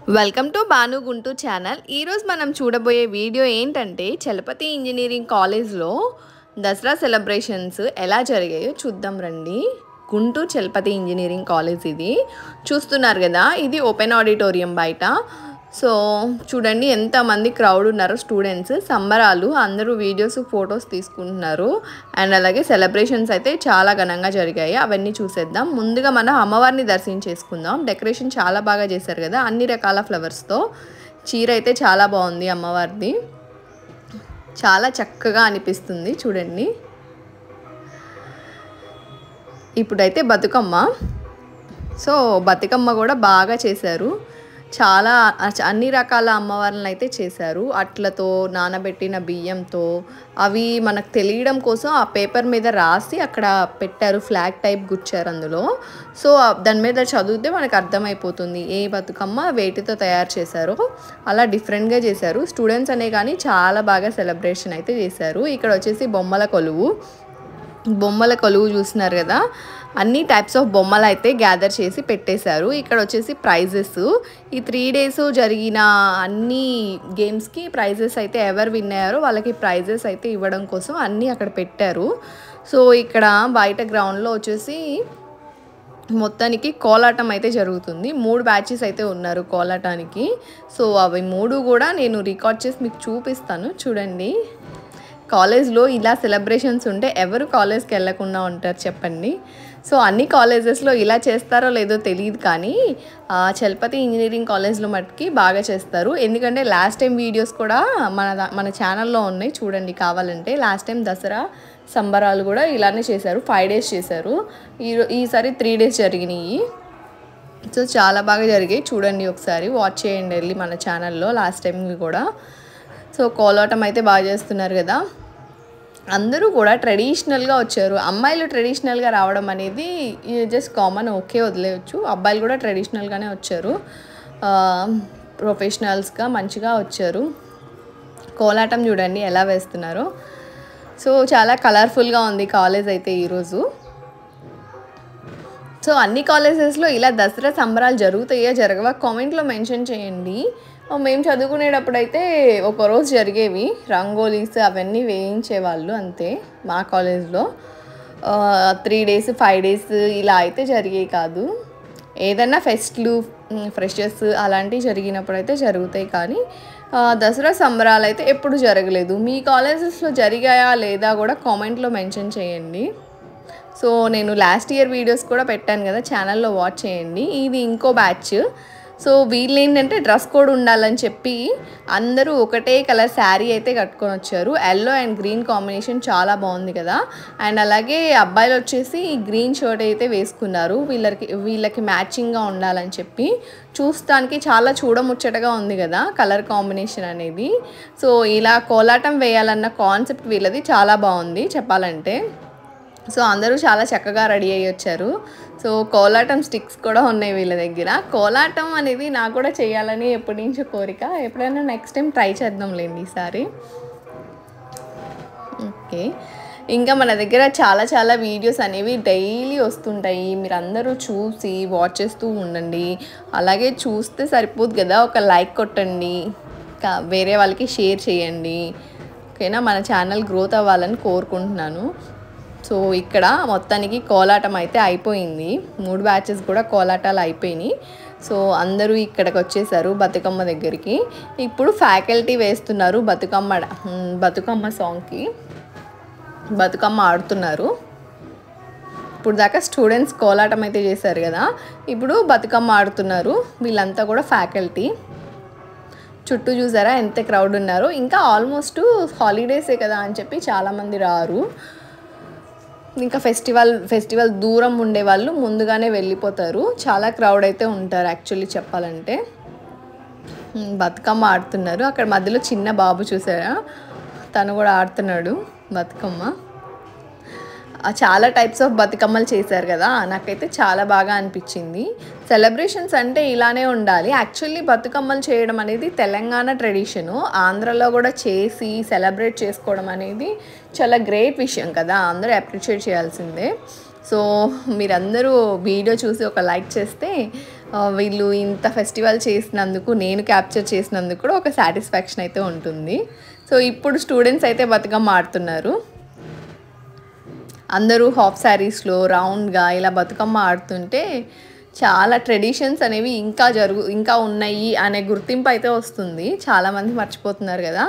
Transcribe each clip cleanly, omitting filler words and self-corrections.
Welcome to Banu Guntu channel. ఈరోజు మనం చూడబోయే వీడియో ఏంటంటే చలపతి ఇంజనీరింగ్ కాలేజ్లో దసరా సెలబ్రేషన్స్ ఎలా జరిగాయో చూద్దాం రండి. గుంటూరు చలపతి ఇంజనీరింగ్ కాలేజ్ ఇది చూస్తున్నారు కదా, ఇది ఓపెన్ ఆడిటోరియం బయట. సో చూడండి ఎంతమంది క్రౌడ్ ఉన్నారు, స్టూడెంట్స్ సంబరాలు, అందరూ వీడియోస్ ఫొటోస్ తీసుకుంటున్నారు. అండ్ అలాగే సెలబ్రేషన్స్ అయితే చాలా ఘనంగా జరిగాయి, అవన్నీ చూసేద్దాం. ముందుగా మనం అమ్మవారిని దర్శించేసుకుందాం. డెకరేషన్ చాలా బాగా చేశారు కదా, అన్ని రకాల ఫ్లవర్స్తో. చీర అయితే చాలా బాగుంది అమ్మవారిది, చాలా చక్కగా అనిపిస్తుంది చూడండి. ఇప్పుడైతే బతుకమ్మ, సో బతుకమ్మ కూడా బాగా చేశారు. చాలా అన్ని రకాల అమ్మవార్లను అయితే చేశారు. అట్లతో, నానబెట్టిన బియ్యంతో, అవి మనకు తెలియడం కోసం ఆ పేపర్ మీద రాసి అక్కడ పెట్టారు, ఫ్లాగ్ టైప్ గుచ్చారు అందులో. సో దాని మీద చదివితే మనకు అర్థమైపోతుంది ఏ బతుకమ్మ వేటితో తయారు చేశారో. అలా డిఫరెంట్గా చేశారు. స్టూడెంట్స్ అనే కానీ చాలా బాగా సెలబ్రేషన్ అయితే చేశారు. ఇక్కడ వచ్చేసి బొమ్మల కొలువు చూస్తున్నారు కదా, అన్ని టైప్స్ ఆఫ్ బొమ్మలు అయితే గ్యాదర్ చేసి పెట్టేశారు. ఇక్కడ వచ్చేసి ప్రైజెస్, ఈ 3 days జరిగిన అన్ని గేమ్స్కి ప్రైజెస్ అయితే ఎవరు విన్ అయ్యారో వాళ్ళకి ప్రైజెస్ అయితే ఇవ్వడం కోసం అన్నీ అక్కడ పెట్టారు. సో ఇక్కడ బయట గ్రౌండ్లో వచ్చేసి మొత్తానికి కోలాటం అయితే జరుగుతుంది. 3 బ్యాచెస్ అయితే ఉన్నారు కోలాటానికి. సో అవి 3 కూడా నేను రికార్డ్ చేసి మీకు చూపిస్తాను చూడండి. కాలేజ్లో ఇలా సెలబ్రేషన్స్ ఉంటే ఎవరు కాలేజ్కి వెళ్ళకుండా ఉంటారు చెప్పండి. సో అన్ని కాలేజెస్లో ఇలా చేస్తారో లేదో తెలియదు, కానీ చలపతి ఇంజనీరింగ్ కాలేజ్లో మట్టుకి బాగా చేస్తారు. ఎందుకంటే లాస్ట్ టైం వీడియోస్ కూడా మన ఛానల్లో ఉన్నాయి చూడండి కావాలంటే. లాస్ట్ టైం దసరా సంబరాలు కూడా ఇలానే చేశారు, 5 days చేశారు. ఈసారి 3 days జరిగినాయి. సో చాలా బాగా జరిగాయి చూడండి, ఒకసారి వాచ్ చేయండి వెళ్ళి మన ఛానల్లో లాస్ట్ టైం కూడా. సో కోలాటం అయితే బాగా చేస్తున్నారు కదా, అందరూ కూడా ట్రెడిషనల్గా వచ్చారు. అమ్మాయిలు ట్రెడిషనల్గా రావడం అనేది జస్ట్ కామన్, ఓకే వదిలేయచ్చు. అబ్బాయిలు కూడా ట్రెడిషనల్గానే వచ్చారు, ప్రొఫెషనల్స్గా మంచిగా వచ్చారు. కోలాటం చూడండి ఎలా వేస్తున్నారో. సో చాలా కలర్ఫుల్గా ఉంది కాలేజ్ అయితే ఈరోజు. సో అన్ని కాలేజెస్లో ఇలా దసరా సంబరాలు జరుగుతాయా జరగవా కామెంట్లో మెన్షన్ చేయండి. మేము చదువుకునేటప్పుడు అయితే ఒకరోజు జరిగేవి, రంగోలీస్ అవన్నీ వేయించేవాళ్ళు అంతే మా కాలేజ్లో. 3 days 5 days ఇలా అయితే జరిగేవి కాదు. ఏదన్నా ఫెస్ట్లు, ఫ్రెషర్స్ అలాంటివి జరిగినప్పుడు అయితే జరుగుతాయి, కానీ దసరా సంబరాలు అయితే ఎప్పుడు జరగలేదు. మీ కాలేజెస్లో జరిగాయా లేదా కూడా కామెంట్లో మెన్షన్ చేయండి. సో నేను లాస్ట్ ఇయర్ వీడియోస్ కూడా పెట్టాను కదా ఛానల్లో, వాచ్ చేయండి. ఇది ఇంకో బ్యాచ్. సో వీళ్ళు ఏంటంటే డ్రెస్ కోడ్ ఉండాలని చెప్పి అందరూ ఒకటే కలర్ శారీ అయితే కట్టుకొని వచ్చారు. ఎల్లో అండ్ గ్రీన్ కాంబినేషన్ చాలా బాగుంది కదా. అండ్ అలాగే అబ్బాయిలు వచ్చేసి గ్రీన్ షర్ట్ అయితే వేసుకున్నారు, వీళ్ళకి మ్యాచింగ్గా ఉండాలని చెప్పి. చూస్తానికి చాలా చూడముచ్చటగా ఉంది కదా కలర్ కాంబినేషన్ అనేది. సో ఇలా కోలాటం వేయాలన్న కాన్సెప్ట్ వీళ్ళది చాలా బాగుంది చెప్పాలంటే. సో అందరూ చాలా చక్కగా రెడీ అయ్యి వచ్చారు. సో కోలాటం స్టిక్స్ కూడా ఉన్నాయి వీళ్ళ దగ్గర. కోలాటం అనేది నాకు కూడా చేయాలని ఎప్పటి నుంచో కోరిక, ఎప్పుడైనా నెక్స్ట్ టైం ట్రై చేద్దాంలేండి ఈసారి. ఓకే, ఇంకా మన దగ్గర చాలా వీడియోస్ అనేవి డైలీ వస్తుంటాయి, మీరు అందరూ చూసి వాచ్ చేస్తూ ఉండండి. అలాగే చూస్తే సరిపోదు కదా, ఒక లైక్ కొట్టండి, వేరే వాళ్ళకి షేర్ చేయండి. ఓకేనా, మన ఛానల్ గ్రోత్ అవ్వాలని కోరుకుంటున్నాను. సో ఇక్కడ మొత్తానికి కోలాటం అయితే అయిపోయింది, 3 బ్యాచెస్ కూడా కోలాటాలు అయిపోయినాయి. సో అందరూ ఇక్కడికి వచ్చేసారు బతుకమ్మ దగ్గరికి. ఇప్పుడు ఫ్యాకల్టీ వేస్తున్నారు బతుకమ్మ సాంగ్కి, బతుకమ్మ ఆడుతున్నారు. ఇప్పుడు దాకా స్టూడెంట్స్ కోలాటం అయితే చేశారు కదా, ఇప్పుడు బతుకమ్మ ఆడుతున్నారు. వీళ్ళంతా కూడా ఫ్యాకల్టీ. చుట్టూ చూసారా ఎంత క్రౌడ్ ఉన్నారో. ఇంకా ఆల్మోస్ట్ హాలిడేసే కదా అని చెప్పి చాలామంది రారు. ఇంకా ఫెస్టివల్ దూరం ఉండే వాళ్ళు ముందుగానే వెళ్ళిపోతారు. చాలా క్రౌడ్ అయితే ఉంటారు యాక్చువల్లీ చెప్పాలంటే. బతుకమ్మ ఆడుతున్నారు. అక్కడ మధ్యలో చిన్న బాబు చూసారా, తను కూడా ఆడుతున్నాడు బతుకమ్మ. చాలా టైప్స్ ఆఫ్ బతుకమ్మలు చేశారు కదా, నాకైతే చాలా బాగా అనిపించింది. సెలబ్రేషన్స్ అంటే ఇలానే ఉండాలి. యాక్చువల్లీ బతుకమ్మలు చేయడం అనేది తెలంగాణ ట్రెడిషను, ఆంధ్రలో కూడా చేసి సెలబ్రేట్ చేసుకోవడం అనేది చాలా గ్రేట్ విషయం కదా, అందరూ అప్రిషియేట్ చేయాల్సిందే. సో మీరందరూ వీడియో చూసి ఒక లైక్ చేస్తే వీళ్ళు ఇంత ఫెస్టివల్ చేసినందుకు, నేను క్యాప్చర్ చేసినందుకు కూడా ఒక సాటిస్ఫాక్షన్ అయితే ఉంటుంది. సో ఇప్పుడు స్టూడెంట్స్ అయితే బతుకమ్మ ఆడుతున్నారు. అందరూ హాఫ్ శారీస్లో రౌండ్గా ఇలా బతుకమ్మ ఆడుతుంటే చాలా ట్రెడిషన్స్ అనేవి ఇంకా ఉన్నాయి అనే గుర్తింపు అయితే వస్తుంది. చాలామంది మర్చిపోతున్నారు కదా.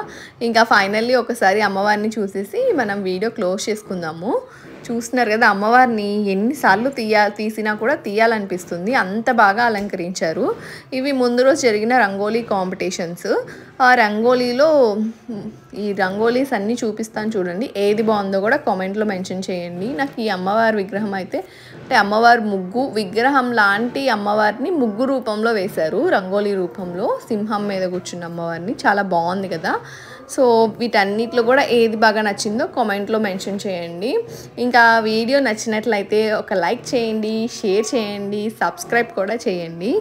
ఇంకా ఫైనల్లీ ఒకసారి అమ్మవారిని చూసేసి మనం వీడియో క్లోజ్ చేసుకుందాము. చూస్తున్నారు కదా, అమ్మవారిని ఎన్నిసార్లు తీసినా కూడా తీయాలనిపిస్తుంది, అంత బాగా అలంకరించారు. ఇవి ముందు రోజు జరిగిన రంగోలీ కాంపిటీషన్స్. ఆ రంగోలీలో ఈ రంగోలీస్ అన్నీ చూపిస్తాను చూడండి. ఏది బాగుందో కూడా కామెంట్లో మెన్షన్ చేయండి. నాకు ఈ అమ్మవారి విగ్రహం అయితే అంటే అమ్మవారి విగ్రహం లాంటి అమ్మవారిని ముగ్గు రూపంలో వేశారు, రంగోలీ రూపంలో సింహం మీద కూర్చున్న అమ్మవారిని. చాలా బాగుంది కదా. సో వీటన్నిటిలో కూడా ఏది బాగా నచ్చిందో కామెంట్లో మెన్షన్ చేయండి. ఇంకా వీడియో నచ్చినట్లయితే ఒక లైక్ చేయండి, షేర్ చేయండి, సబ్స్క్రైబ్ కూడా చేయండి.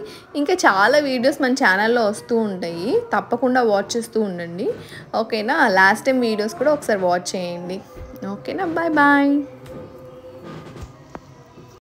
ఇంకా చాలా వీడియోస్ మన ఛానల్లో వస్తూ ఉంటాయి, తప్పకుండా వాచ్ చేస్తూ ఉండండి. ఓకేనా. లాస్ట్ టైం వీడియోస్ కూడా ఒకసారి వాచ్ చేయండి. ఓకేనా. Bye bye.